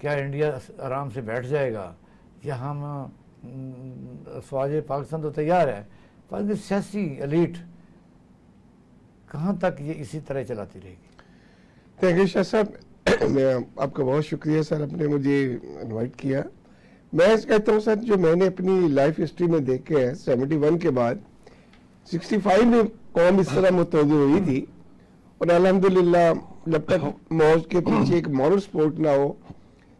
کیا انڈیا آرام سے بیٹھ جائے گا یا ہم فوج پاکستان تو تیار ہے، پاکستان کی سیاسی ایلیٹ کہاں تک یہ اسی طرح چلاتی رہے گی؟ تھینک یو شاہ صاحب، میں آپ کا بہت شکریہ سر، آپ نے مجھے انوائٹ کیا. میں کہتا ہوں سر، جو میں نے اپنی لائف ہسٹری میں دیکھے ہیں 71 کے بعد 65 میں قوم اس طرح متوجہ ہوئی تھی، اور الحمدللہ جب تک موج کے پیچھے ایک مورل سپورٹ نہ ہو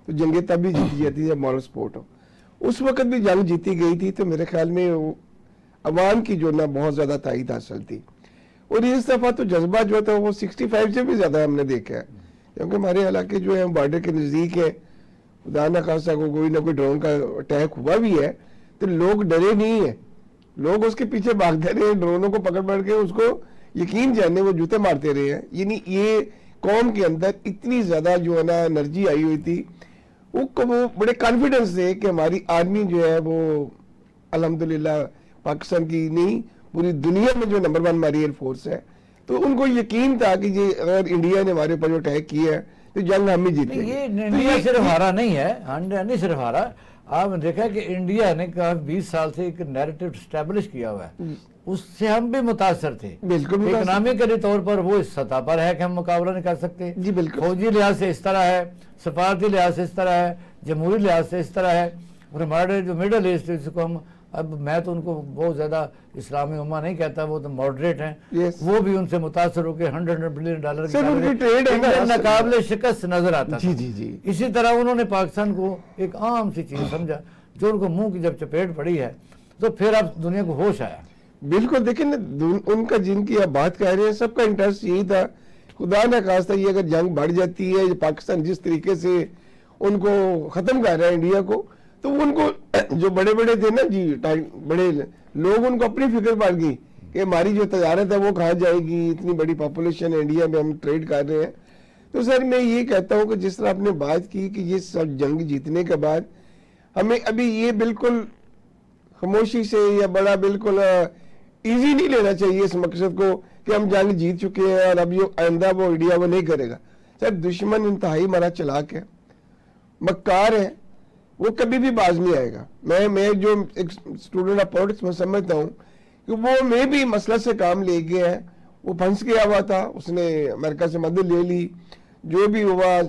تو جنگیں تب بھی جیتی جاتی ہے جب مورل سپورٹ ہو. اس وقت بھی جنگ جیتی گئی تھی، تو میرے خیال میں عوام کی جو نا بہت زیادہ تائید حاصل تھی. اور اس دفعہ تو جذبہ جو تھا وہ 65 سے بھی زیادہ ہم نے دیکھا ہے، کیونکہ ہمارے علاقے جو ہے بارڈر کے نزدیک ہے. خدا نہ خاصہ کو کوئی نہ کوئی ڈرون کا اٹیک ہوا بھی ہے تو لوگ ڈرے نہیں ہیں، لوگ اس کے پیچھے بھاگتے رہے، ڈرونوں کو پکڑ کے اس کو یقین جانے وہ جوتے مارتے رہے ہیں. یعنی یہ قوم کے اندر اتنی زیادہ جو ہے نا انرجی آئی ہوئی تھی، وہ بڑے کانفیڈنس سے کہ ہماری آرمی جو ہے وہ الحمدللہ پاکستان کی نہیں پوری دنیا میں جو نمبر 1 ہماری ایئر فورس ہے. تو ان کو یقین تھا کہ یہ اگر انڈیا نے ہمارے اوپر جو اٹیک کیا ہے تو جنگ ہم ہی جیتیں گے. یہ انڈیا صرف ہارا نہیں ہے، انڈیا نہیں صرف ہارا. آپ نے دیکھا کہ انڈیا نے 20 سال سے ایک نیریٹو اسٹیبلش کیا ہوا ہے، اس سے ہم بھی متاثر تھے. بالکل اکنامیکلی طور پر وہ اس سطح پر ہے کہ ہم مقابلہ نہیں کر سکتے. جی بالکل. فوجی لحاظ سے اس طرح ہے، سفارتی لحاظ سے اس طرح ہے، جمہوری لحاظ سے اس طرح ہے. اور ہمارے جو مڈل ایسٹ جس کو ہم اب میں تو ان کو بہت زیادہ اسلامی امہ نہیں کہتا، وہ تو ماڈریٹ ہیں، وہ بھی ان سے متاثر ہو کے $100 بلین کی ناقابل شکست نظر آتا تھا. اسی طرح انہوں نے پاکستان کو ایک عام سی چیز سمجھا جو ان کو منہ کی جب چپیٹ پڑی ہے تو پھر اب دنیا کو ہوش آیا. بالکل. دیکھیں نا ان کا جن کی آپ بات کر رہے ہیں سب کا انٹرسٹ یہی تھا، خدا نہ خواستہ یہ اگر جنگ بڑھ جاتی ہے، پاکستان جس طریقے سے ان کو ختم کر رہا ہے انڈیا کو، تو ان کو جو بڑے تھے نا جی بڑے لوگ، ان کو اپنی فکر پڑ گئی کہ ہماری جو تجارت ہے وہ کہاں جائے گی، اتنی بڑی پاپولیشن ہے انڈیا میں، ہم ٹریڈ کر رہے ہیں. تو سر میں یہ کہتا ہوں کہ جس طرح آپ نے بات کی کہ یہ سب جنگ جیتنے کے بعد ہمیں ابھی یہ بالکل خاموشی سے یا بڑا بالکل ایزی نہیں لینا چاہیے اس مقصد کو کہ ہم جنگ جیت چکے ہیں اور اب یہ آئندہ وہ انڈیا وہ نہیں کرے گا. سر دشمن انتہائی ہمارا چلاک ہے، مکار ہے، وہ کبھی بھی باز نہیں آئے گا. میں جو ایک اسٹوڈنٹ آف پولیٹکس میں سمجھتا ہوں کہ وہ میں بھی مسئلہ سے کام لے گیا ہے، وہ پھنس گیا ہوا تھا، اس نے امریکہ سے مدد لے لی، جو بھی ہوا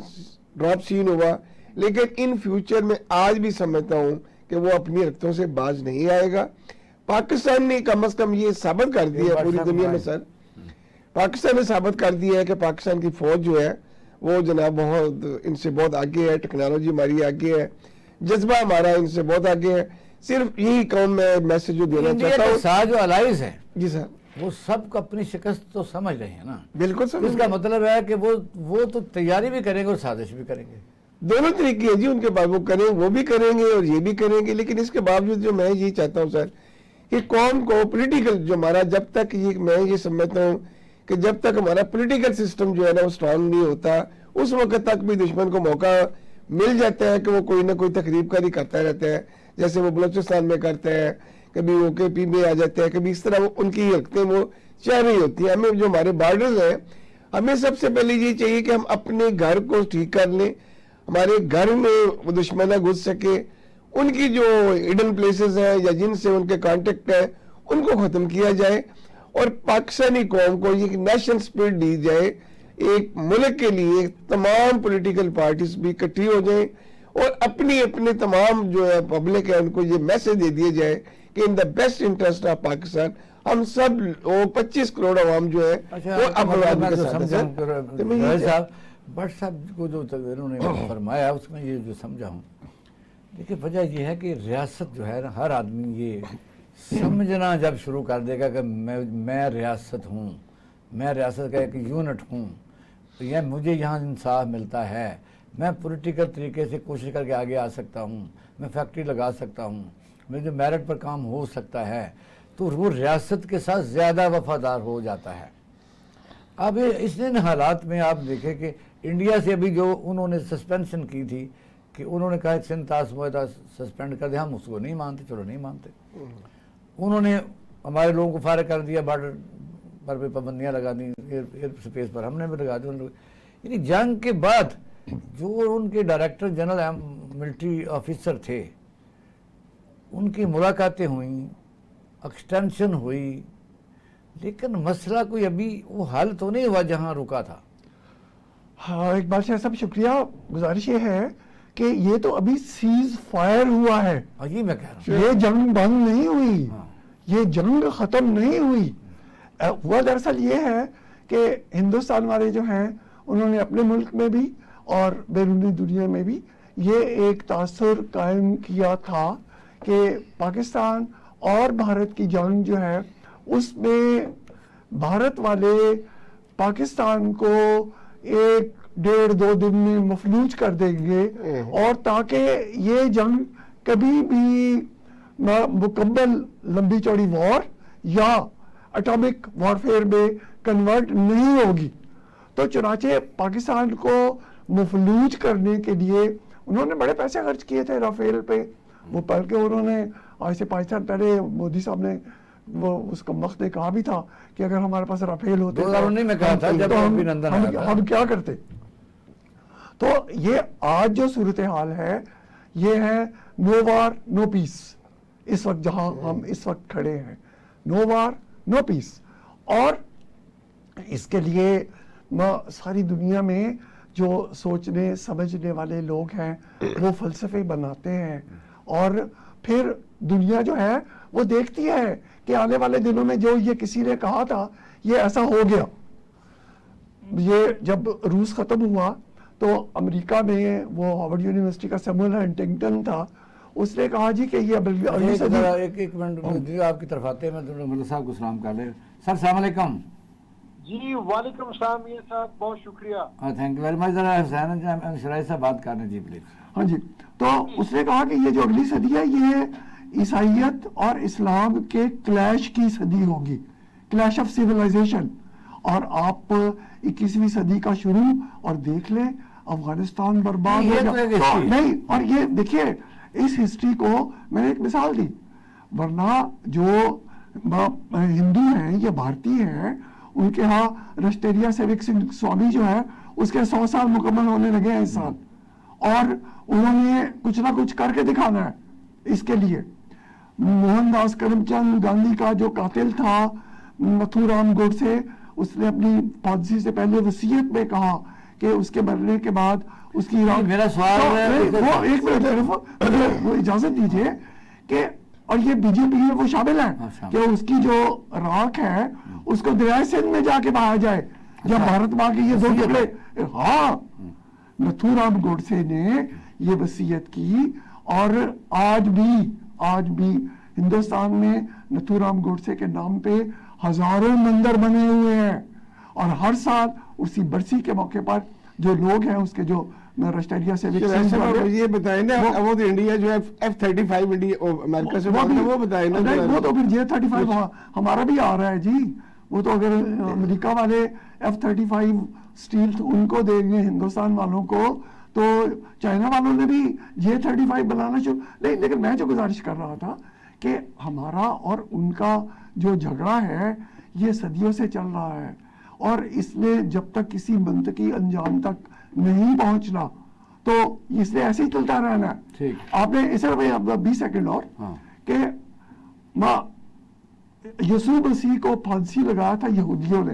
ڈراپ سین ہوا، لیکن ان فیوچر میں آج بھی سمجھتا ہوں کہ وہ اپنی حرکتوں سے باز نہیں آئے گا. پاکستان نے کم از کم یہ ثابت کر دیا ہے پوری دنیا میں سر، پاکستان نے ثابت کر دیا ہے کہ پاکستان کی فوج جو ہے وہ جناب بہت ان سے بہت آگے ہے، ٹیکنالوجی ہماری آگے ہے، جذبہ ہمارا ان سے بہت آگے ہے. صرف یہی قوم میں میسج جو دینا چاہتا ہوں، ساتھ جو الائز ہیں جی سر وہ سب کو اپنی شکست تو سمجھ رہے ہیں نا. بالکل سر. اس کا مطلب ہے کہ وہ تو تیاری بھی کریں گے اور سازش بھی کریں گے. دونوں طریقے ہیں جی ان کے بعد، وہ کریں وہ بھی کریں گے اور یہ بھی کریں گے. لیکن اس کے باوجود جو میں یہ چاہتا ہوں سر کہ قوم کو پولیٹیکل جو ہمارا جب تک میں یہ سمجھتا ہوں کہ جب تک ہمارا پولیٹیکل سسٹم جو ہے نا وہ اسٹرانگ نہیں ہوتا، اس وقت تک بھی دشمن کو موقع مل جاتا ہے کہ وہ کوئی نہ کوئی تقریب کاری کرتا رہتا ہے، جیسے وہ بلوچستان میں کرتا ہے، کبھی وہ کے پی میں آ جاتا ہے، کبھی اس طرح ان کی حرکتیں وہ چاہ رہی ہوتی ہیں. ہمیں جو ہمارے بارڈرز ہیں، ہمیں سب سے پہلے یہ چاہیے کہ ہم اپنے گھر کو ٹھیک کر لیں، ہمارے گھر میں وہ دشمن نہ گھس سکے، ان کی جو ہڈن پلیسز ہیں یا جن سے ان کے کانٹیکٹ ہے ان کو ختم کیا جائے، اور پاکستانی قوم کو یہ نیشنل اسپرٹ دی جائے. ایک ملک کے لیے تمام پولیٹیکل پارٹیز بھی اکٹھی ہو جائیں اور اپنے تمام جو ہے پبلک ہے ان کو یہ میسج دے دیا جائے کہ in the best interest of Pakistan ہم سب 25 کروڑ عوام جو ہے وہ بٹ صاحب کو جو انہوں نے فرمایا اس میں یہ جو سمجھا ہوں، دیکھیں وجہ یہ ہے کہ ریاست جو ہے نا، ہر آدمی یہ سمجھنا جب شروع کر دے گا کہ میں ریاست ہوں، میں ریاست کا ایک یونٹ ہوں، یہ مجھے یہاں انصاف ملتا ہے، میں پولیٹیکل طریقے سے کوشش کر کے آگے آ سکتا ہوں، میں فیکٹری لگا سکتا ہوں، میں جو میرٹ پر کام ہو سکتا ہے، تو وہ ریاست کے ساتھ زیادہ وفادار ہو جاتا ہے. اب اس ان حالات میں آپ دیکھیں کہ انڈیا سے ابھی جو انہوں نے سسپینشن کی تھی کہ انہوں نے کہا کہ سندھ معاہدہ سسپینڈ کر دیا، ہم اس کو نہیں مانتے، چلو نہیں مانتے. انہوں نے ہمارے لوگوں کو فارغ کر دیا، بارڈر پر بھی پابندیاں لگا دیں، ایئر اسپیس پر ہم نے بھی لگا دی. یعنی جنگ کے بعد جو ان کے ڈائریکٹر جنرل ملٹری آفیسر تھے ان کی ملاقاتیں ہوئیں، ایکسٹینشن ہوئی، لیکن مسئلہ کوئی ابھی وہ حل تو نہیں ہوا جہاں رکا تھا. ہاں اقبال شاہ صاحب شکریہ. گزارش یہ ہے کہ یہ تو ابھی سیز فائر ہوا ہے، یہ میں کہہ رہا ہوں. یہ جنگ بند نہیں ہوئی، یہ جنگ ختم نہیں ہوئی. ہوا دراصل یہ ہے کہ ہندوستان والے جو ہیں انہوں نے اپنے ملک میں بھی اور بیرونی دنیا میں بھی یہ ایک تاثر قائم کیا تھا کہ پاکستان اور بھارت کی جنگ جو ہے اس میں بھارت والے پاکستان کو 1-1.5-2 دن میں مفلوج کر دیں گے، اور تاکہ یہ جنگ کبھی بھی مکمل لمبی چوڑی وار یا اٹامک وارفیئر میں کنورٹ نہیں ہوگی. تو چنانچہ پاکستان کو مفلوج کرنے کے لیے انہوں نے بڑے پیسے خرچ کیے تھے رافیل پہ. وہ بلکہ انہوں نے آج سے 5 سال پہلے مودی صاحب نے وہ اس کم وقت نے کہا بھی تھا کہ اگر ہمارے پاس رافیل ہوتے 2019 میں کہا تھا جب ہم کیا کرتے. تو یہ آج جو صورتحال ہے یہ ہے نو وار نو پیس. اس وقت جہاں ہم اس وقت کھڑے ہیں نو وار نو پیس. اور اس کے لیے ساری دنیا میں جو سوچنے سمجھنے والے لوگ ہیں وہ فلسفے بناتے ہیں، اور پھر دنیا جو ہے وہ دیکھتی ہے کہ آنے والے دنوں میں جو یہ کسی نے کہا تھا یہ ایسا ہو گیا. یہ جب روس ختم ہوا تو امریکہ میں وہ ہارورڈ یونیورسٹی کا سیموئل ہنٹنگٹن تھا، اس نے کہا جی کہ یہ ایک منٹ آپ کی طرف آتے ہیں، میں ملک صاحب کو سلام کر لیں. سر السلام علیکم. جی وعلیکم السلام میاں صاحب، بہت شکریہ. Thank you very much. ذرا حسین شرائی صاحب بات کرنے جی پلیز. ہاں جی. تو اس نے کہا کہ یہ جو اگلی صدی ہے یہ عیسائیت اور اسلام کے کلیش کی صدی ہوگی، کلیش آف سیولائزیشن. اور آپ 21ویں صدی کا شروع اور دیکھ لیں افغانستان برباد ہو گیا. نہیں، اور یہ دیکھیے اس ہسٹری کو میں نے ایک مثال دی، ورنہ جو ہندو ہیں یا بھارتی ہیں ان کے ہاں رشٹیریا سیوک سنگھ سوامی جو ہے اس کے 100 سال مکمل ہونے لگے ہیں اس سال، اور انہوں نے کچھ نہ کچھ کر کے دکھانا ہے. اس کے لیے موہن داس کرم چند گاندھی کا جو قاتل تھا نتھو رام گوڈسے، اس نے اپنی پھانسی سے پہلے وصیت میں کہا کہ اس کے مرنے کے بعد اس کی میرا سوال وہ ایک منٹ صرف وہ اجازت دیجیے کہ، اور یہ بی جے پی میں وہ شامل ہیں کہ اس کی جو راکھ ہے اس کو دریائے سندھ میں جا کے بہایا جائے جب بھارت ماں کے یہ 2 ٹکڑے. ہاں نتھو رام گوڈسے نے یہ وصیت کی، اور آج بھی ہندوستان میں نتھو رام گوڈسے کے نام پہ ہزاروں مندر بنے ہوئے ہیں، اور ہر سال اسی برسی کے موقع پر جو لوگ ہیں اس کے جو رشٹیریا سے یہ بتائیں نا وہ تو انڈیا جو ہے F-35 انڈیا امریکہ سے وہ بتائیں نا. وہ تو پھر J-35 ہمارا بھی آ رہا ہے جی. وہ تو اگر امریکہ والے F-35 اسٹیل ان کو دیں گے ہندوستان والوں کو تو چائنا والوں نے بھی J-35 بنانا شروع. نہیں، لیکن میں جو گزارش کر رہا تھا کہ ہمارا اور ان کا جو جھگڑا ہے یہ صدیوں سے چل رہا ہے، اور اس نے جب تک کسی منطقی انجام تک نہیں پہنچنا تو اس نے ایسے ہی چلتا رہنا ہے. آپ نے اسے 20 سیکنڈ اور کہ یسوع مسیح کو پھانسی لگایا تھا یہودیوں نے،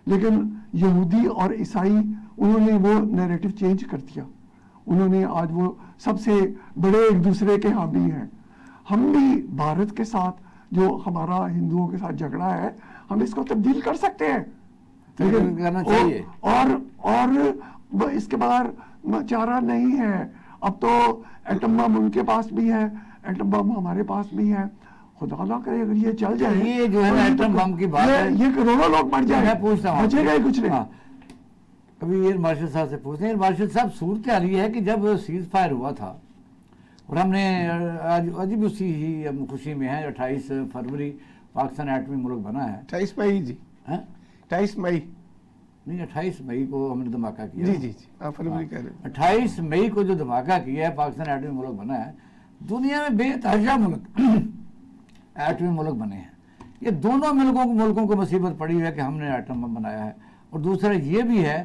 لیکن یہودی اور عیسائی انہوں نے وہ نیریٹو چینج کر دیا. انہوں نے آج وہ سب سے بڑے ایک دوسرے کے حامی ہیں. ہم بھی بھارت کے ساتھ جو ہمارا ہندوؤں کے ساتھ جھگڑا ہے ہم اس کو تبدیل کر سکتے ہیں، اور اس کے بعد چارہ نہیں ہے. اب تو ایٹم بم ان کے پاس بھی ہے، ایٹم بم ہمارے پاس بھی ہے. خدا نہ کرے اگر یہ چل جائے، یہ جو ہے نا ایٹم بم کی بات ہے، یہ کروڑوں لوگ مر جائیں، میں پوچھتا ہوں بچے گا ہی کچھ نہیں. ابھی یہ مارشل صاحب سے پوچھتے ہیں. مارشل صاحب صورتحال یہ ہے کہ جب سیز فائر ہوا تھا اور ہم نے آج بھی اسی ہی ہم خوشی میں ہیں 28 فروری پاکستان ایٹمی ملک بنا ہے. 28 مئی جی 28 مئی نہیں 28 مئی کو ہم نے دھماکہ کیا. جی آپ فروری کہہ رہے ہیں. 28 مئی کو جو دھماکہ کیا ہے پاکستان ایٹمی ملک بنا ہے. دنیا میں بے تحاشا ملک ایٹمی ملک بنے ہیں. یہ دونوں ملکوں کو مصیبت پڑی ہے کہ ہم نے ایٹم بم بنایا ہے. اور دوسرا یہ بھی ہے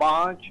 5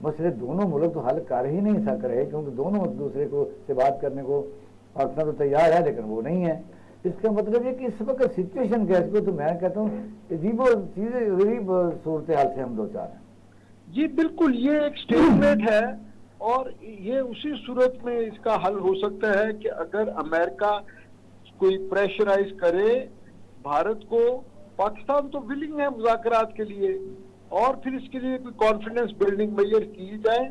مسئلے دونوں ملک تو حل کر ہی نہیں سک رہے، کیونکہ دونوں ایک دوسرے کو سے بات کرنے کو پاکستان تو تیار ہے لیکن وہ نہیں ہے۔ اس کا مطلب یہ کہ اس وقت سچویشن کیس کو تو میں کہتا ہوں عجیب و چیزیں غریب صورتحال سے ہم دو چار ہیں۔ جی بالکل، یہ ایک اسٹیٹمنٹ ہے، اور یہ اسی صورت میں اس کا حل ہو سکتا ہے کہ اگر امریکہ کوئی پریشرائز کرے بھارت کو۔ پاکستان تو ولنگ ہے مذاکرات کے لیے، اور پھر اس کے لیے کوئی کانفیڈنس بلڈنگ میئر کی جائے،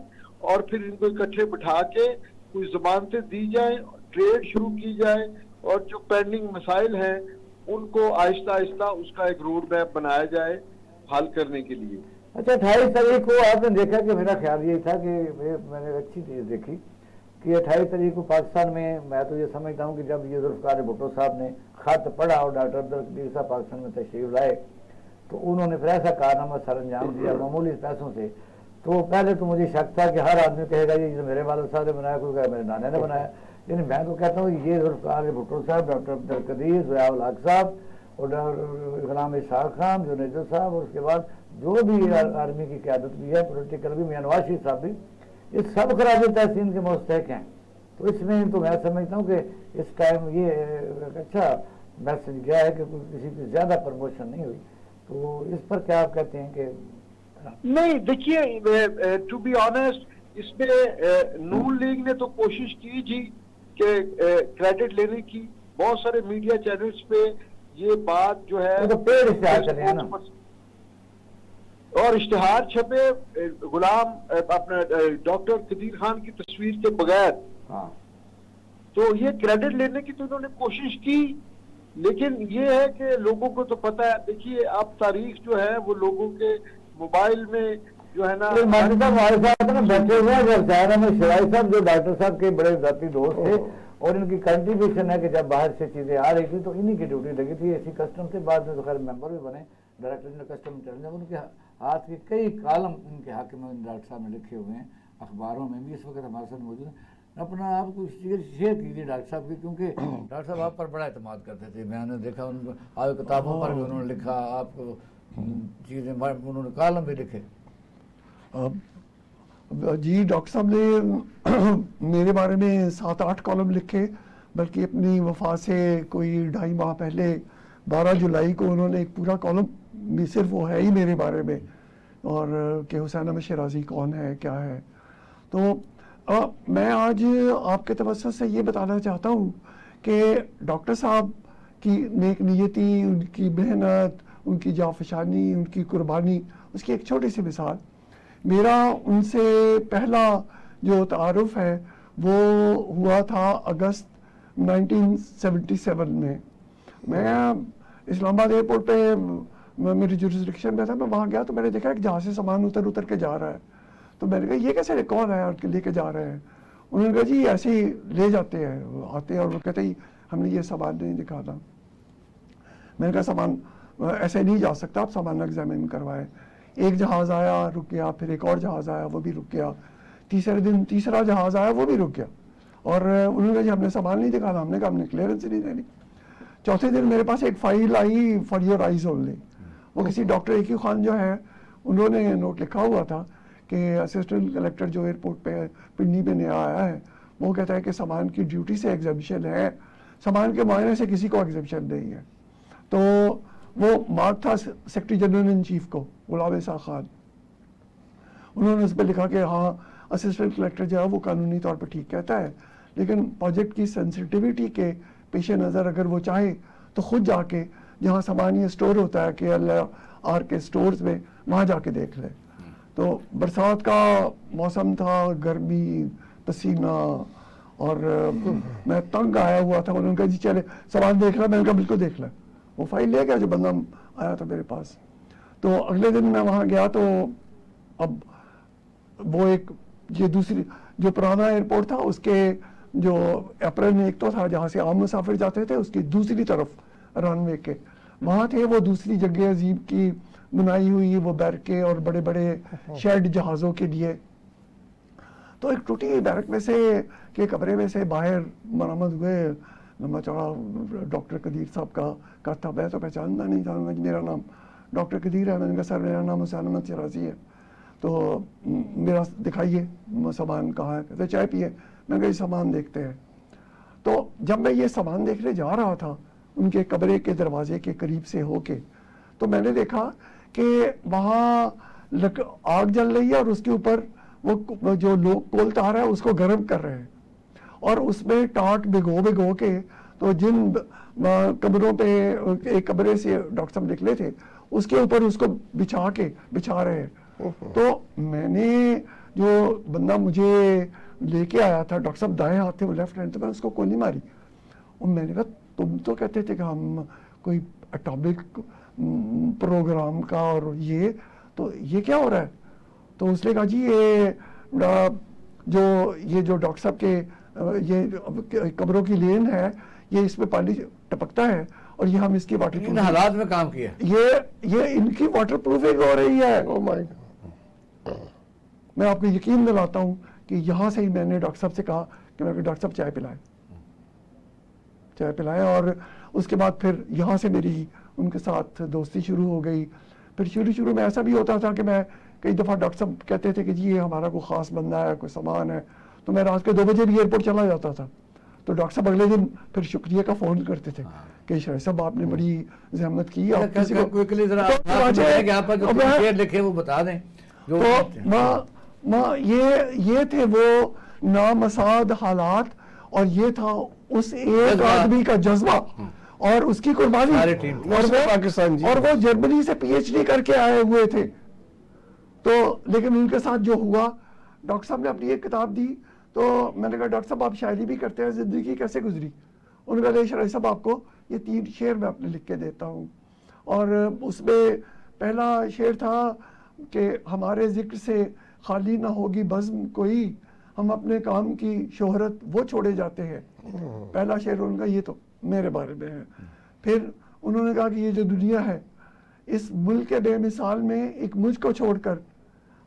اور پھر ان کو اکٹھے بٹھا کے کوئی ضمانتیں دی جائیں، ٹریڈ شروع کی جائے، اور جو پینڈنگ مسائل ہیں ان کو آہستہ آہستہ اس کا ایک روڈ میپ بنایا جائے حل کرنے کے لیے۔ اچھا 28 تاریخ کو آپ نے دیکھا کہ میرا خیال یہ تھا کہ میں نے اچھی چیز دیکھی کہ 28 تاریخ کو پاکستان میں تو یہ سمجھتا ہوں کہ جب یہ ذوالفقار بھٹو صاحب نے خط پڑھا اور ڈاکٹر عبدالقدیر صاحب پاکستان میں تشریف لائے تو انہوں نے پھر ایسا کارنامہ سر انجام دیا معمولی پیسوں سے، تو پہلے تو مجھے شک تھا کہ ہر آدمی کہے گا یہ میرے والد صاحب نے بنایا، کوئی کہے میرے نانے نے بنایا، لیکن میں تو کہتا ہوں یہ ذوالفقار بھٹو صاحب، ڈاکٹر عبدالقدیر، ضیاء الحق صاحب اور غلام اسحاق خان، جنید صاحب، اور اس کے بعد جو بھی آرمی کی قیادت بھی ہے، پولیٹیکل بھی، میاں نواز شریف صاحب بھی، یہ سب خراج تحسین کے مستحق ہیں۔ تو اس میں تو میں سمجھتا ہوں کہ اس ٹائم یہ ایک اچھا میسج گیا ہے کہ کسی کی زیادہ پروموشن نہیں ہوئی۔ تو اس پر کیا آپ کہتے ہیں؟ کہ نہیں دیکھیے، ٹو بی آنیسٹ اس میں نون لیگ نے تو کوشش کی جی کہ کریڈٹ لینے کی، بہت سارے میڈیا چینلز پہ یہ بات جو ہے تو پیڑ اشتہار چلے ہیں نا، اور اشتہار چھپے غلام اپنا ڈاکٹر قدیر خان کی تصویر کے بغیر، ہاں تو یہ کریڈٹ لینے کی تو انہوں نے کوشش کی، لیکن یہ ہے کہ لوگوں کو تو پتہ ہے۔ دیکھیے اب تاریخ جو ہے وہ لوگوں کے موبائل میں جو ہے نا، ماجد صاحب ہمارے ساتھ نا بیٹھے ہوئے ہیں جب ظاہر میں شرائی صاحب جو ڈاکٹر صاحب کے بڑے ذاتی دوست تھے، اور ان کی کنٹریبیوشن ہے کہ جب باہر سے چیزیں آ رہی تھی تو انہی کی ڈیوٹی لگی تھی ایسی کسٹم سے، بعد میں تو خیر ممبر بھی بنے، ڈائریکٹر جنرل کسٹم انٹیلیجنس، ان کے ہاتھ کے کئی کالم ان کے حق میں ڈاکٹر صاحب نے لکھے ہوئے ہیں، اخباروں میں بھی اس وقت ہمارے ساتھ موجود ہیں۔ اپنا آپ کو شیئر کیجیے ڈاکٹر صاحب کی، کیونکہ ڈاکٹر صاحب آپ پر بڑا اعتماد کرتے تھے، میں نے دیکھا ان کو آپ کتابوں پر بھی انہوں نے لکھا، آپ کو چیزیں انہوں نے کالم بھی لکھے۔ جی ڈاکٹر صاحب نے میرے بارے میں 7-8 کالم لکھے، بلکہ اپنی وفات سے کوئی 2.5 ماہ پہلے 12 جولائی کو انہوں نے ایک پورا کالم بھی صرف وہ ہے ہی میرے بارے میں، اور کہ حسین احمد شیرازی کون ہے کیا ہے۔ تو میں آج آپ کے توسط سے یہ بتانا چاہتا ہوں کہ ڈاکٹر صاحب کی نیک نیتی، ان کی محنت، ان کی جانفشانی، ان کی قربانی، اس کی ایک چھوٹی سی مثال، میرا ان سے پہلا جو تعارف ہے وہ ہوا تھا اگست 1977 میں۔ میں اسلام آباد ایئرپورٹ پہ میری جورسڈکشن میں تھا، میں وہاں گیا تو میں نے دیکھا ایک جہاز سے سامان اتر کے جا رہا ہے، تو میں نے کہا یہ کیسے کون ہے اور لے کے جا رہے ہیں؟ انہوں نے کہا جی ایسے ہی لے جاتے ہیں، آتے ہیں اور وہ کہتے ہی ہم نے یہ سامان نہیں دکھا تھا۔ میں نے کہا سامان ایسے نہیں جا سکتا، آپ سامان ایگزامن کروائے۔ ایک جہاز آیا رک گیا، پھر ایک اور جہاز آیا وہ بھی رک گیا، تیسرے دن تیسرا جہاز آیا وہ بھی رک گیا، اور انہوں نے کہا جی ہم نے سامان نہیں دکھانا، ہم نے کہا ہم نے کلیئرنس نہیں دینی۔ چوتھے دن میرے پاس ایک فائل آئی فار یور آئیز اونلی، وہ کسی ڈاکٹر ایکی خان جو ہے انہوں نے نوٹ لکھا ہوا تھا کہ اسسٹنٹ کلیکٹر جو ایئرپورٹ پہ پنڈی میں نیا آیا ہے وہ کہتا ہے کہ سامان کی ڈیوٹی سے ایگزیبشن ہے، سامان کے معائنے سے کسی کو ایگزیبشن نہیں ہے۔ تو وہ مارک تھا سیکرٹری جنرل ان چیف کو، غلام اسحاق خان، انہوں نے اس پہ لکھا کہ ہاں اسسٹنٹ کلیکٹر جو ہے وہ قانونی طور پہ ٹھیک کہتا ہے، لیکن پروجیکٹ کی سینسٹیوٹی کے پیش نظر اگر وہ چاہے تو خود جا کے جہاں سامان یہ اسٹور ہوتا ہے کہ KLR کے اسٹورز میں وہاں جا کے دیکھ لے۔ تو برسات کا موسم تھا، گرمی، پسینہ، اور میں تنگ آیا ہوا تھا۔ انہوں نے کہا جی چلے سامان دیکھ لیں، میں نے کہا بالکل دیکھ لیں۔ وہ فائل لے گیا جو بندہ آیا تھا میرے پاس۔ تو اگلے دن میں وہاں گیا تو اب وہ ایک یہ دوسری جو پرانا ایئرپورٹ تھا اس کے جو اپریل میں ایک تو تھا جہاں سے عام مسافر جاتے تھے، اس کی دوسری طرف رن وے کے وہاں تھے وہ دوسری جگہ عظیم کی بنائی ہوئی وہ بیرکیں اور بڑے بڑے شیڈ جہازوں کے لیے۔ تو ایک ٹوٹی بیرک میں سے کے کمرے میں سے باہر مرمت ہوئے لمبا چوڑا ڈاکٹر قدیر صاحب کا تھا۔ میں تو پہچانتا نہیں تھا، میرا نام ڈاکٹر قدیر ہے، میں نے کہا سر میرا نام حسین احمد شیرازی ہے۔ تو میرا دکھائیے سامان کہاں ہے, کہتے چائے پیے. میں کہا یہ سامان دیکھتے ہیں. تو جب میں یہ سامان دیکھنے جا رہا تھا ان کے کمرے کے دروازے کے قریب سے ہو کے, تو میں نے دیکھا کہ وہاں آگ جل رہی ہے اور اس کے اوپر وہ جو لوگ کول تار ہے اس کو گرم کر رہے ہیں, اور اس میں ٹاٹ بھگو کے تو جن کمروں پہ ایک کمرے سے ڈاکٹر صاحب نکلے تھے اس کے اوپر اس کو بچھا رہے ہیں. تو میں نے جو بندہ مجھے لے کے آیا تھا, ڈاکٹر صاحب دائیں ہاتھ تھے وہ لیفٹ ہینڈ, تو میں اس کو گولی ماری. اور میں نے کہا تم تو کہتے تھے کہ ہم کوئی اٹامک پروگرام کا, اور یہ تو یہ کیا ہو رہا ہے؟ تو اس نے کہا جی یہ جو ڈاکٹر صاحب کے یہ قبروں کی لین ہے, یہ اس میں پانی ٹپکتا ہے اور یہ ہم اس کی واٹر ان حالات میں کام کیا, یہ ان کی واٹر پروفنگ ہو رہی ہے. میں آپ کو یقین دلاتا ہوں کہ یہاں سے ہی میں نے ڈاکٹر صاحب سے کہا کہ میں ڈاکٹر صاحب چائے پلائے, اور اس کے بعد پھر یہاں سے میری ان کے ساتھ دوستی شروع ہو گئی. پھر شروع میں ایسا بھی ہوتا تھا کہ میں کئی دفعہ ڈاکٹر صاحب کہتے تھے کہ جی یہ ہمارا کوئی خاص بندہ ہے, کوئی سامان ہے, تو میں رات کے 2 بجے بھی ایئرپورٹ چلا جاتا تھا. تو ڈاکٹر صاحب اگلے دن پھر شکریہ کا فون کرتے تھے کہ شریف صاحب آپ نے بڑی زحمت کی. وہ بتا دیں. یہ تھے وہ نامساعد حالات, اور یہ تھا اس ایک آدمی کا جذبہ اور اس کی قربانی, اور وہ جرمنی سے پی ایچ ڈی کر کے آئے ہوئے تھے. تو لیکن ان کے ساتھ جو ہوا, ڈاکٹر صاحب نے اپنی ایک کتاب دی, تو میں نے کہا ڈاکٹر صاحب آپ شاعری بھی کرتے ہیں, زندگی کیسے گزری؟ انہوں نے کہا شریف صاحب آپ کو یہ 3 شعر میں اپنے لکھ کے دیتا ہوں. اور اس میں پہلا شعر تھا کہ ہمارے ذکر سے خالی نہ ہوگی بزم کوئی, ہم اپنے کام کی شہرت وہ چھوڑے جاتے ہیں. پہلا شعر ان کا یہ تو میرے بارے میں ہے. پھر انہوں نے کہا کہ یہ جو دنیا ہے اس ملک کے بے مثال میں ایک مجھ کو چھوڑ کر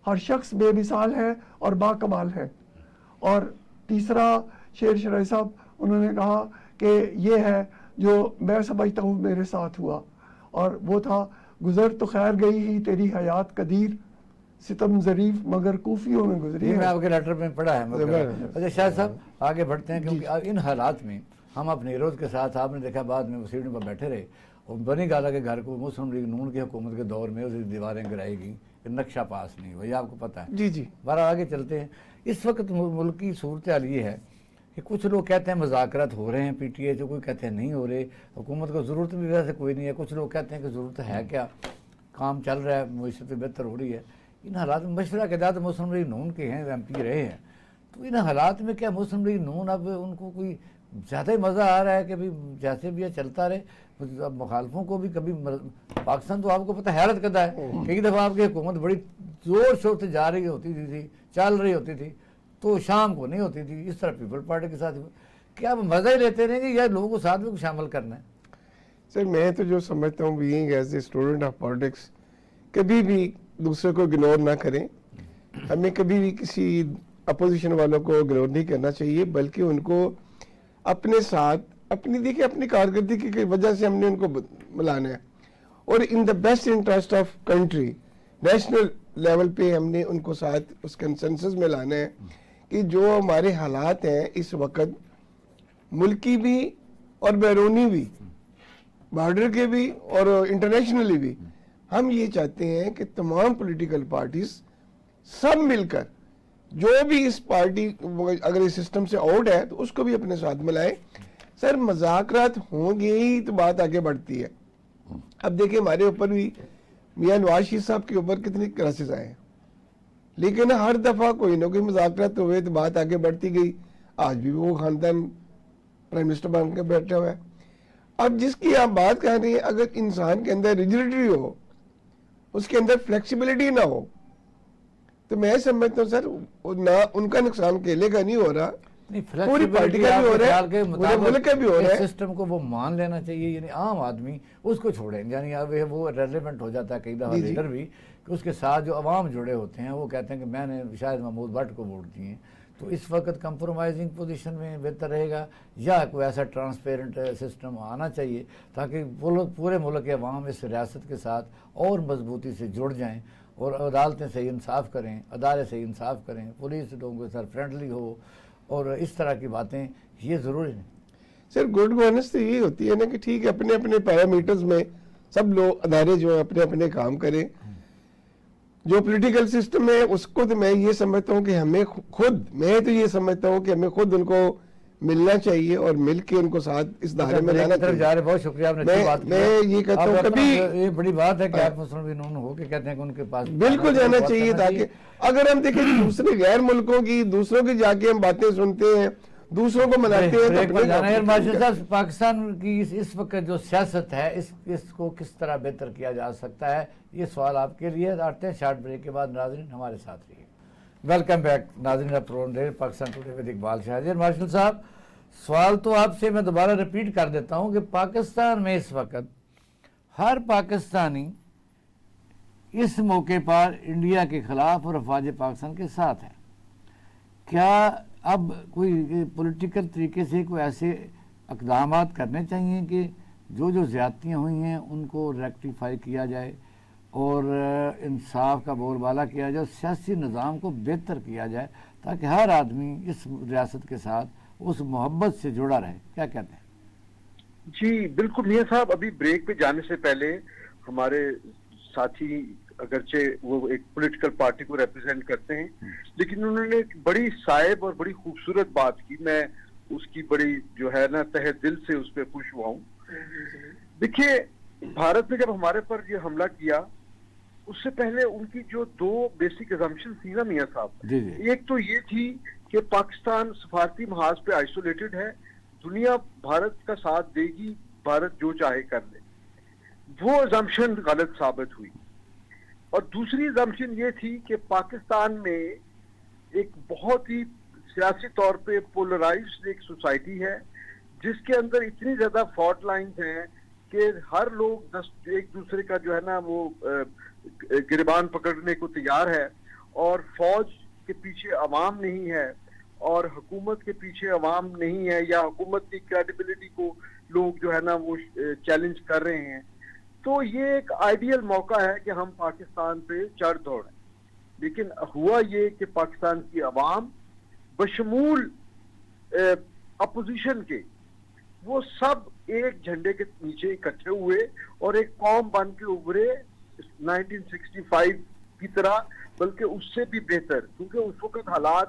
ہر شخص بے مثال ہے اور با کمال ہے. اور تیسرا شعر شریف صاحب انہوں نے کہا کہ یہ ہے جو میں سمجھتا ہوں میرے ساتھ ہوا, اور وہ تھا گزر تو خیر گئی ہی تیری حیات قدیر, ستم ظریف مگر کوفیوں میں گزری. میں آپ کے لیٹر میں پڑھا ہے. اچھا شاہد صاحب آگے بڑھتے ہیں, کیونکہ ان حالات میں ہم اپنے ایروز کے ساتھ, آپ نے دیکھا بعد میں وہ سیڑھیوں پر بیٹھے رہے, اور بنی گالا کے گھر کو مسلم لیگ نون کی حکومت کے دور میں اسے دیواریں گرائی گئیں, نقشہ پاس نہیں ہوا, یہ آپ کو پتا ہے. جی بہرحال آگے چلتے ہیں. اس وقت ملک کی صورتحال یہ ہے کہ کچھ لوگ کہتے ہیں مذاکرات ہو رہے ہیں پی ٹی اے سے, کوئی کہتے ہیں نہیں ہو رہے, حکومت کو ضرورت بھی ویسے کوئی نہیں ہے, کچھ لوگ کہتے ہیں کہ ضرورت ہے کیا, کام چل رہا ہے, معیشت بہتر ہو رہی ہے. ان حالات میں مشورہ کے داد مسلم لیگ نون کے ہیں, ایم پی رہے ہیں, تو ان حالات میں کیا مسلم لیگ نون اب ان کو کوئی زیادہ مزہ آ رہا ہے کہ بھی جیسے بھی یہ چلتا رہے؟ اب مخالفوں کو بھی کبھی, پاکستان تو آپ کو پتہ حیرت کرتا ہے, کئی دفعہ آپ کی حکومت بڑی زور شور سے جا رہی ہوتی تھی, چل رہی ہوتی تھی, تو شام کو نہیں ہوتی تھی. اس طرح پیپل پارٹی کے ساتھ کیا آپ مزہ ہی لیتے رہیں گے یا لوگوں کو ساتھ میں شامل کرنا ہے؟ سر میں تو جو سمجھتا ہوں being as a student of politics, کبھی بھی دوسرے کو اگنور نہ کریں. ہمیں کبھی بھی کسی اپوزیشن والوں کو اگنور نہیں کرنا چاہیے, بلکہ ان کو اپنے ساتھ دیکھیں اپنی کارکردگی کی وجہ سے ہم نے ان کو بلانا ہے, اور in the best interest of country national level پہ ہم نے ان کو ساتھ اس کنسنسس میں لانا ہے کہ جو ہمارے حالات ہیں اس وقت, ملکی بھی اور بیرونی بھی, بارڈر کے بھی اور انٹرنیشنلی بھی, ہم یہ چاہتے ہیں کہ تمام پولیٹیکل پارٹیز سب مل کر جو بھی اس پارٹی اگر اس سسٹم سے آؤٹ ہے تو اس کو بھی اپنے ساتھ ملائیں. سر مذاکرات ہوں گے ہی تو بات آگے بڑھتی ہے. اب دیکھیں ہمارے اوپر بھی میاں نواز شریف صاحب کے اوپر کتنی کرائسس آئے ہیں, لیکن ہر دفعہ کوئی نہ کوئی مذاکرات ہوئے تو بات آگے بڑھتی گئی. آج بھی وہ خاندان پرائم منسٹر بن کے بیٹھا ہوا ہے. اب جس کی آپ بات کر رہے ہیں, اگر انسان کے اندر ریجیڈیٹی ہو, اس کے اندر فلیکسیبلٹی نہ ہو, تو میں سمجھتا ہوں سر نہ ان کا نقصان اکیلے کا نہیں ہو رہا, پوری پارٹی کا بھی ہو رہا ہے, پورے ملک کا بھی ہو رہا ہے. سسٹم کو وہ مان لینا چاہیے, یعنی عام آدمی اس کو چھوڑیں, یعنی وہ ریلیونٹ ہو جاتا ہے کئی دفعہ لیڈر بھی, کہ اس کے ساتھ جو عوام جڑے ہوتے ہیں وہ کہتے ہیں کہ میں نے شاید محمود بٹ کو ووٹ دیے. تو اس وقت کمپرومائزنگ پوزیشن میں بہتر رہے گا, یا کوئی ایسا ٹرانسپیرنٹ سسٹم آنا چاہیے تاکہ وہ لوگ پورے ملک کے عوام اس ریاست کے ساتھ اور مضبوطی سے جڑ جائیں اور عدالتیں صحیح انصاف کریں, ادارے صحیح انصاف کریں, پولیس لوگوں کے ساتھ فرینڈلی ہو, اور اس طرح کی باتیں یہ ضروری ہیں. سر گڈ گورننس تو یہی ہوتی ہے نا کہ ٹھیک ہے اپنے اپنے پیرامیٹرز میں سب لوگ ادارے جو ہیں اپنے اپنے کام کریں. جو پولیٹیکل سسٹم ہے اس کو تو میں یہ سمجھتا ہوں کہ ہمیں خود ان کو ملنا چاہیے اور مل کے ان کو ساتھ اس دائرے میں لانا چاہیے. بہت شکریہ, آپ نے اچھی بات کی. میں یہ کہتا ہوں کبھی یہ بڑی بات ہے کہ آپ مسلم بھی انہوں ہو کہ کہتے ہیں کہ ان کے پاس بالکل جانا چاہیے, تاکہ اگر ہم دیکھیں دوسرے غیر ملکوں کی, دوسروں کی جا کے ہم باتیں سنتے ہیں, دوسروں کو مناتے ہیں. ماشاء صاحب, پاکستان کی اس وقت جو سیاست ہے اس کو کس طرح بہتر کیا جا سکتا ہے, یہ سوال آپ کے لیے. آتے ہیں شارٹ بریک کے بعد. ناظرین ہمارے ساتھ رہیے. ویلکم بیک ناظرین, program Pakistan today with Iqbal Shah. Marshal صاحب, سوال تو آپ سے میں دوبارہ ریپیٹ کر دیتا ہوں کہ پاکستان میں اس وقت ہر پاکستانی اس موقع پر انڈیا کے خلاف اور افواج پاکستان کے ساتھ ہے. کیا اب کوئی پولیٹیکل طریقے سے کوئی ایسے اقدامات کرنے چاہیے کہ جو زیادتیاں ہوئی ہیں ان کو ریکٹیفائی کیا جائے اور انصاف کا بول بالا کیا جائے, سیاسی نظام کو بہتر کیا جائے تاکہ ہر آدمی اس ریاست کے ساتھ اس محبت سے جڑا رہے. کیا کہتے ہیں؟ جی بالکل میاں صاحب, ابھی بریک پہ جانے سے پہلے ہمارے ساتھی اگرچہ وہ ایک پولیٹیکل پارٹی کو ریپرزینٹ کرتے ہیں, لیکن انہوں نے ایک بڑی صائب اور بڑی خوبصورت بات کی. میں اس کی بڑی جو ہے نا تہ دل سے اس پہ خوش ہوا ہوں. دیکھیے, بھارت نے جب ہمارے پر یہ حملہ کیا اس سے پہلے ان کی جو دو بیسک ایزمپشن تھی نا میاں صاحب, ایک تو یہ تھی کہ پاکستان سفارتی محاذ پہ آئسولیٹڈ ہے, دنیا بھارت کا ساتھ دے گی, بھارت جو چاہے کر لے. وہ ایزمپشن غلط ثابت ہوئی. اور دوسری ایزمپشن یہ تھی کہ پاکستان میں ایک بہت ہی سیاسی طور پہ پولرائزڈ ایک سوسائٹی ہے جس کے اندر اتنی زیادہ فالٹ لائنز ہیں کہ ہر لوگ ایک دوسرے کا جو ہے نا وہ گریبان پکڑنے کو تیار ہے, اور فوج کے پیچھے عوام نہیں ہے اور حکومت کے پیچھے عوام نہیں ہے, یا حکومت کی کریڈیبلٹی کو لوگ جو ہے نا وہ چیلنج کر رہے ہیں. تو یہ ایک آئیڈیل موقع ہے کہ ہم پاکستان پہ چڑھ دوڑیں. لیکن ہوا یہ کہ پاکستان کی عوام بشمول اپوزیشن کے وہ سب ایک جھنڈے کے نیچے اکٹھے ہوئے اور ایک قوم بن کے ابھرے 1965 کی طرح, بلکہ اس سے بھی بہتر, کیونکہ اس وقت حالات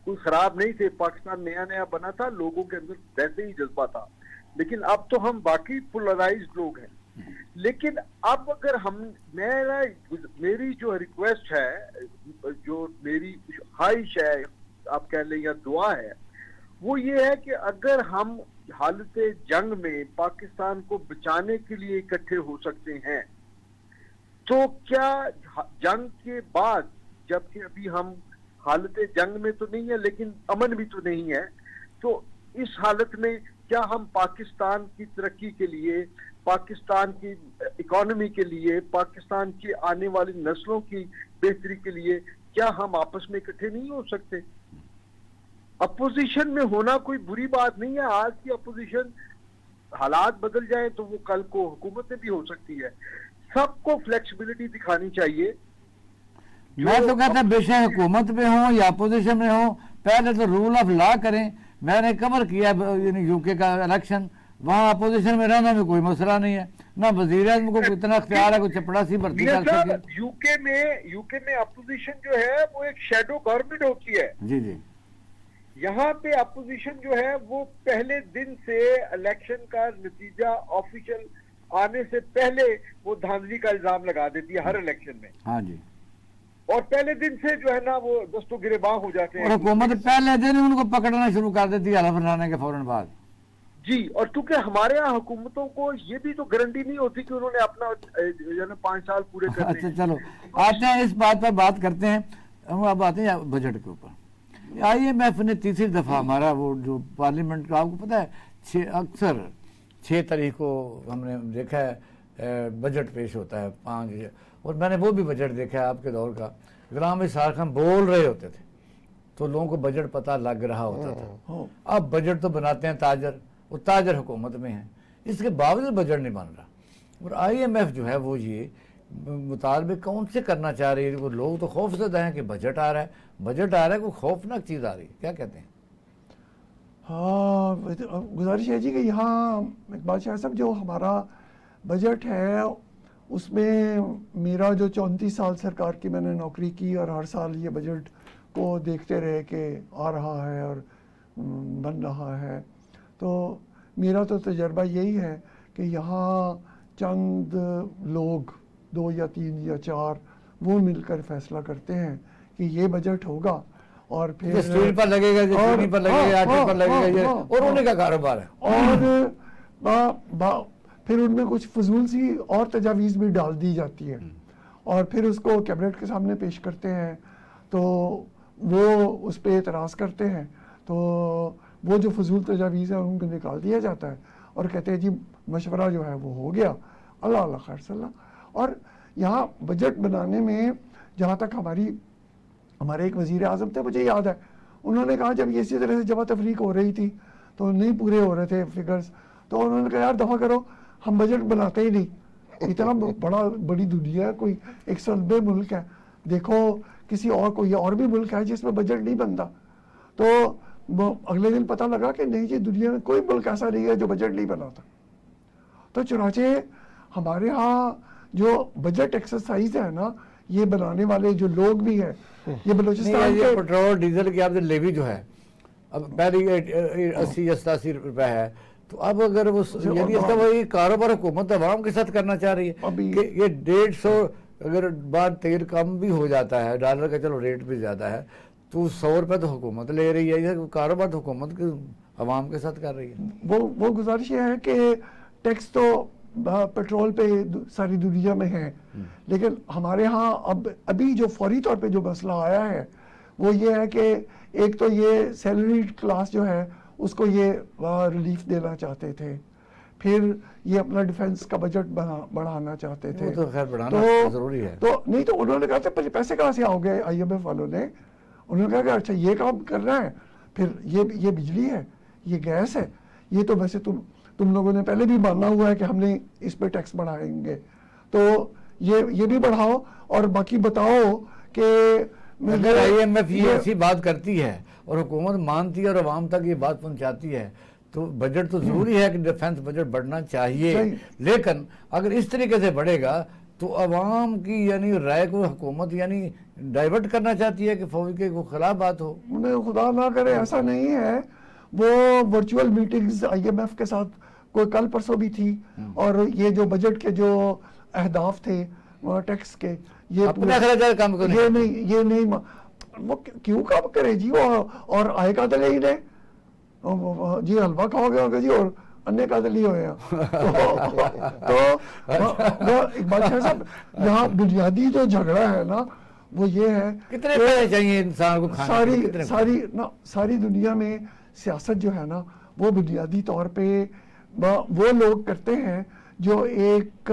کوئی خراب نہیں تھے. پاکستان نیا نیا بنا تھا, لوگوں کے اندر ویسے ہی جذبہ تھا. لیکن اب تو ہم باقی پولرائزڈ لوگ ہیں. لیکن اب اگر میری جو ریکویسٹ ہے, جو میری خواہش ہے, آپ کہہ لیں یا دعا ہے, وہ یہ ہے کہ اگر ہم حالت جنگ میں پاکستان کو بچانے کے لیے اکٹھے ہو سکتے ہیں تو کیا جنگ کے بعد, جبکہ ابھی ہم حالت جنگ میں تو نہیں ہے لیکن امن بھی تو نہیں ہے, تو اس حالت میں کیا ہم پاکستان کی ترقی کے لیے, پاکستان کی اکانومی کے لیے, پاکستان کی آنے والی نسلوں کی بہتری کے لیے کیا ہم آپس میں اکٹھے نہیں ہو سکتے؟ اپوزیشن میں ہونا کوئی بری بات نہیں ہے. آج کی اپوزیشن حالات بدل جائیں تو وہ کل کو حکومت میں بھی ہو سکتی ہے. سب کو فلیکسیبلٹی دکھانی چاہیے. میں تو کہتا ہوں بے شک حکومت میں ہوں یا اپوزیشن میں ہوں, پہلے تو رول آف لا کریں. میں نے کور کیا یو کے کا الیکشن, وہاں اپوزیشن میں رہنا میں کوئی مسئلہ نہیں ہے, نہ وزیر اعظم کو اتنا اختیار ہے کوئی چپڑا سی بھرتی کر سکے. یو کے میں اپوزیشن جو ہے وہ ایک شیڈو گورنمنٹ ہوتی ہے. جی جی, یہاں پہ اپوزیشن جو ہے وہ پہلے دن سے الیکشن کا نتیجہ آفیشل آنے سے پہلے وہ دھاندلی کا الزام لگا دیتی ہے ہر الیکشن میں. ہاں جی, اور پہلے دن سے جو ہے نا وہ دست و گریباں ہو جاتے ہیں. اور حکومت پہلے دن ان کو پکڑنا شروع کر دیتی ہے حلف اٹھانے کے فوراً بعد. جی, اور چونکہ ہمارے ہاں حکومتوں کو یہ بھی تو گارنٹی نہیں ہوتی کہ انہوں نے اپنا 5 سال پورے کرنے. اچھا چلو آتے ہیں اس بات پر بات کرتے ہیں. ہم اب آتے ہیں بجٹ کے اوپر. IMF نے تیسری دفعہ ہمارا وہ جو پارلیمنٹ کا, آپ کو پتہ ہے اکثر 6 تاریخ کو ہم نے دیکھا ہے بجٹ پیش ہوتا ہے 5, اور میں نے وہ بھی بجٹ دیکھا ہے آپ کے دور کا. غلام اسحاق خان بول رہے ہوتے تھے تو لوگوں کو بجٹ پتہ لگ رہا ہوتا تھا. اب بجٹ تو بناتے ہیں تاجر, وہ تاجر حکومت میں ہیں, اس کے باوجود بجٹ نہیں بن رہا. اور IMF جو ہے وہ یہ مطالبے کون سے کرنا چاہ رہی ہے؟ وہ لوگ تو خوف زدہ ہیں کہ بجٹ آ رہا ہے، کوئی خوفناک چیز آ رہی ہے، کیا کہتے ہیں؟ ہاں گزارش ہے جی کہ یہاں اقبال شاہ صاحب جو ہمارا بجٹ ہے اس میں میرا جو 34 سال سرکار کی میں نے نوکری کی اور ہر سال یہ بجٹ کو دیکھتے رہے کہ آ رہا ہے اور بن رہا ہے، تو میرا تو تجربہ یہی ہے کہ یہاں چند لوگ 2 یا 3 یا 4 وہ مل کر فیصلہ کرتے ہیں کہ یہ بجٹ ہوگا، اور پھر اسٹیل پر لگے گا، چینی پر لگے گا، آٹے پر لگے گا، اور انہیں کا کاروبار ہے، اور پھر ان میں کچھ فضول سی اور تجاویز بھی ڈال دی جاتی ہے، اور پھر اس کو کیبنٹ کے سامنے پیش کرتے ہیں تو وہ اس پہ اعتراض کرتے ہیں، تو وہ جو فضول تجاویز ہیں ان کو نکال دیا جاتا ہے اور کہتے ہیں جی مشورہ جو ہے وہ ہو گیا، اللہ اللہ خیر صلی اللہ۔ اور یہاں بجٹ بنانے میں جہاں تک ہمارے ایک وزیر اعظم تھے، مجھے یاد ہے انہوں نے کہا جب یہ اسی طرح سے جمع تفریق ہو رہی تھی تو نہیں پورے ہو رہے تھے فگرز، تو انہوں نے کہا یار دفعہ کرو، ہم بجٹ بناتے ہی نہیں، اتنا بڑی دنیا ہے، کوئی 190 ملک ہے، دیکھو کسی اور کوئی اور بھی ملک ہے جس میں بجٹ نہیں بنتا، تو اگلے دن پتہ لگا کہ نہیں جی دنیا میں کوئی ملک ایسا نہیں ہے جو بجٹ نہیں بناتا۔ تو چنانچہ ہمارے ہاں جو بجٹ ایکسرسائز ہے نا، یہ بنانے والے جو لوگ بھی ہیں، یہ بلوچستان کے پیٹرول ڈیزل کی آپ نے لیوی جو ہے اب پہلے 80-87 روپے ہے، تو اب اگر وہ یعنی اس کا وہی کاروبار حکومت عوام کے ساتھ کرنا چاہ رہی ہے کہ یہ 150 اگر بعد تیل کم بھی ہو جاتا ہے، ڈالر کا چلو ریٹ بھی زیادہ ہے، تو 100 روپے تو حکومت لے رہی ہے، یہ کاروبار تو حکومت عوام کے ساتھ کر رہی ہے۔ وہ گزارش یہ ہے کہ ٹیکس تو پیٹرول پہ ساری دنیا میں ہے، لیکن ہمارے ہاں ابھی جو فوری طور پہ جو مسئلہ آیا ہے وہ یہ ہے کہ ایک تو یہ سیلری کلاس جو ہے اس کو یہ ریلیف دینا چاہتے تھے، پھر یہ اپنا ڈیفنس کا بجٹ بڑھانا چاہتے تھے، وہ تو خیر بڑھانا ضروری ہے، تو نہیں تو انہوں نے کہا تھا پیسے کہاں سے آؤ گے، IMF والوں نے انہوں نے کہا کہ اچھا یہ کام کرنا ہے، پھر یہ بجلی ہے، یہ گیس ہے، یہ تو ویسے تم لوگوں نے پہلے بھی ماننا ہوا ہے کہ ہم نے اس پہ ٹیکس بڑھائیں گے، تو یہ بھی بڑھاؤ، اور باقی بتاؤ کہ اگر IMF یہ ایسی بات کرتی ہے اور حکومت مانتی ہے اور عوام تک یہ بات پہنچاتی ہے تو بجٹ تو ضروری ہے کہ ڈیفنس بجٹ بڑھنا چاہیے، لیکن اگر اس طریقے سے بڑھے گا تو عوام کی یعنی رائے کو حکومت یعنی ڈائیورٹ کرنا چاہتی ہے کہ فوج کے خلاف بات ہو۔ خدا نہ کرے ایسا نہیں ہے، وہ ورچوئل میٹنگز IMF کے ساتھ کوئی کل پرسوں بھی تھی، اور یہ جو بجٹ کے جو اہداف تھے ٹیکس کے، یہ نہیں وہ کیوں کام کرے جی، اور آئے کا دل ہی نے جی حلوہ کھاؤ گے ہوگا جی، اور انے کا دل ہی ہوئے ہیں، تو اقبال شاہ صاحب یہاں بنیادی جو جھگڑا ہے نا وہ یہ ہے کتنے پیسے چاہیے انسان کو کھانے، ساری دنیا میں سیاست جو ہے نا وہ بنیادی طور پہ وہ لوگ کرتے ہیں جو ایک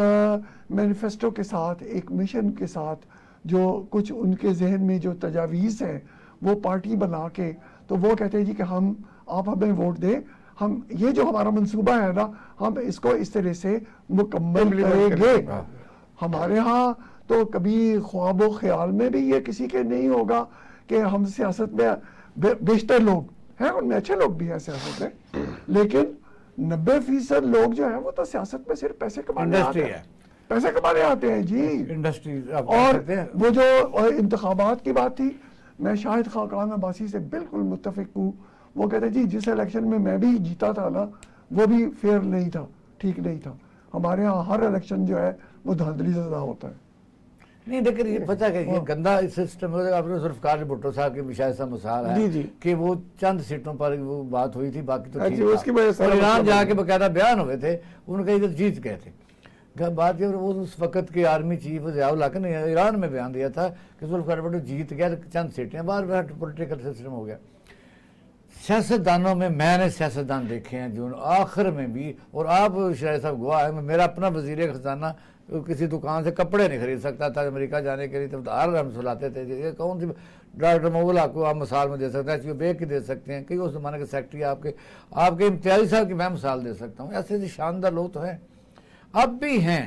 مینیفیسٹو کے ساتھ، ایک مشن کے ساتھ، جو کچھ ان کے ذہن میں جو تجاویز ہیں وہ پارٹی بنا کے، تو وہ کہتے ہیں جی کہ آپ ہمیں ووٹ دیں، ہم یہ جو ہمارا منصوبہ ہے نا ہم اس کو اس طرح سے مکمل کریں گے۔ ہمارے ہاں تو کبھی خواب و خیال میں بھی یہ کسی کے نہیں ہوگا کہ ہم سیاست میں بیشتر لوگ ہیں، ان میں اچھے لوگ بھی ہیں سیاست میں، لیکن 90% لوگ جو ہیں وہ تو سیاست میں صرف پیسے کمانے آتے ہیں جی، انڈسٹری۔ اور وہ جو انتخابات کی بات تھی، میں شاہد خاقان عباسی سے بالکل متفق ہوں، وہ کہتے جی جس الیکشن میں بھی جیتا تھا نا وہ بھی فیئر نہیں تھا، ٹھیک نہیں تھا، ہمارے ہاں ہر الیکشن جو ہے وہ دھاندلی زدہ ہوتا ہے۔ نہیں لیکن یہ پتہ کہ یہ گندا سسٹم ہے، آپ نے ذوالفقار بھٹو صاحب کے بھی شاید سا مثال ہے کہ وہ چند سیٹوں پر وہ بات ہوئی تھی، باقی تو ٹھیک تھا، اور ایران جا کے باقاعدہ بیان ہوئے تھے، ان کا ادھر جیت گئے تھے۔ بات یہ وہ اس وقت کے آرمی چیف ضیاء الحق نے ایران میں بیان دیا تھا کہ ذوالفقار بھٹو جیت گیا، چند سیٹیں، بار پولیٹیکل سسٹم ہو گیا۔ سیاستدانوں میں نے سیاستدان دیکھے ہیں جو آخر میں بھی، اور آپ شاہد صاحب گواہ ہے، میرا اپنا وزیر خزانہ کسی دکان سے کپڑے نہیں خرید سکتا تھا امریکہ جانے کے لیے، تو ہر ہم سلاتے تھے، یہ کون سی ڈاکٹر مغل کو آپ مثال میں دے سکتے ہیں، بیگ کی دے سکتے ہیں، کئی اس زمانے کے سیکٹری آپ کے امتیازی صاحب کی میں مثال دے سکتا ہوں، ایسے شاندار لوگ تو ہیں، اب بھی ہیں،